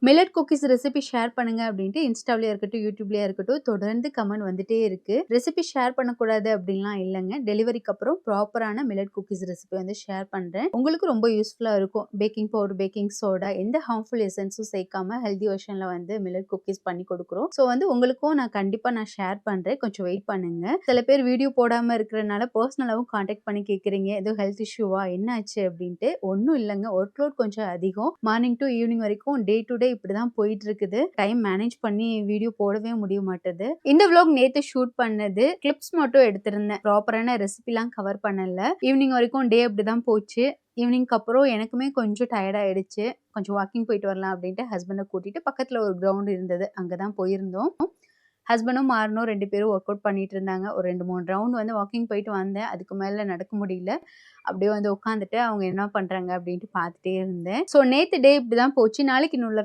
Millet cookies recipe share பண்ணுங்க அப்படின்ட்டு இன்ஸ்டாவிலயா இருக்கட்டும், யூடியூப்லயா இருக்கட்டும் தொடர்ந்து கமெண்ட் வந்துட்டே இருக்கு. ரெசிபி ஷேர் பண்ணக்கூடாது அப்படின்லாம் இல்லைங்க. டெலிவரிக்கு அப்புறம் ப்ராப்பரான மில்லட் குக்கீஸ் ரெசிபி வந்து ஷேர் பண்றேன். உங்களுக்கு ரொம்ப யூஸ்ஃபுல்லா இருக்கும். பேக்கிங் பவுடர், பேக்கிங் சோடா எந்த ஹார்ம்ஃபுல் எசன்ஸும் சேர்க்காம ஹெல்தி வெர்ஷன்ல வந்து மில்லட் குக்கீஸ் பண்ணி கொடுக்குறோம். ஸோ வந்து உங்களுக்கும் கண்டிப்பா நான் ஷேர் பண்றேன். கொஞ்சம் வெயிட் பண்ணுங்க. சில பேர் வீடியோ போடாம இருக்கிறனால பர்சனலாவும் கான்டாக்ட் பண்ணி கேட்குறீங்க. ஏதோ ஹெல்த் இஷ்யூவா என்ன ஆச்சு அப்படின்ட்டு. ஒன்றும் இல்லைங்க. ஒர்க் லோட் கொஞ்சம் அதிகம். மார்னிங் டு ஈவினிங் வரைக்கும் டே டு டே இப்படிதான் போயிட்டு இருக்குது. டைம் மேனேஜ் பண்ணி வீடியோ போடவே முடிய மாட்டேது. இந்த vlog நேத்து ஷூட் பண்ணது. கிளிப்ஸ் மட்டும் எடுத்திருந்தேன். ப்ராப்பரான ரெசிபிலாம் கவர் பண்ணல. ஈவினிங் வரைக்கும் டே அப்படிதான் போச்சு. ஈவினிங்க்கு அப்புறம் எனக்குமே கொஞ்சம் டயர்ட் ஆயிடுச்சு. கொஞ்சம் வாக்கிங் போயிட்டு வரலாம் அப்படின்ட்டு ஹஸ்பண்டை கூட்டிட்டு பக்கத்துல ஒரு கிரவுண்ட் இருந்தது. அங்கதான் போயிருந்தோம். ஹஸ்பண்டும் மாறனும் 2 பேரும் ஒர்க் அவுட் பண்ணிட்டு இருந்தாங்க. ஒரு 2, 3 ரவுண்ட் வந்து வாக்கிங் போயிட்டு வந்தேன். அதுக்கு மேல நடக்க முடியல. அப்படியே வந்து உட்காந்துட்டு அவங்க என்ன பண்றாங்க அப்படின்ட்டு பார்த்துட்டே இருந்தேன். ஸோ நேத்து டே இப்படிதான் போச்சு. நாளைக்கு இன்னும் உள்ள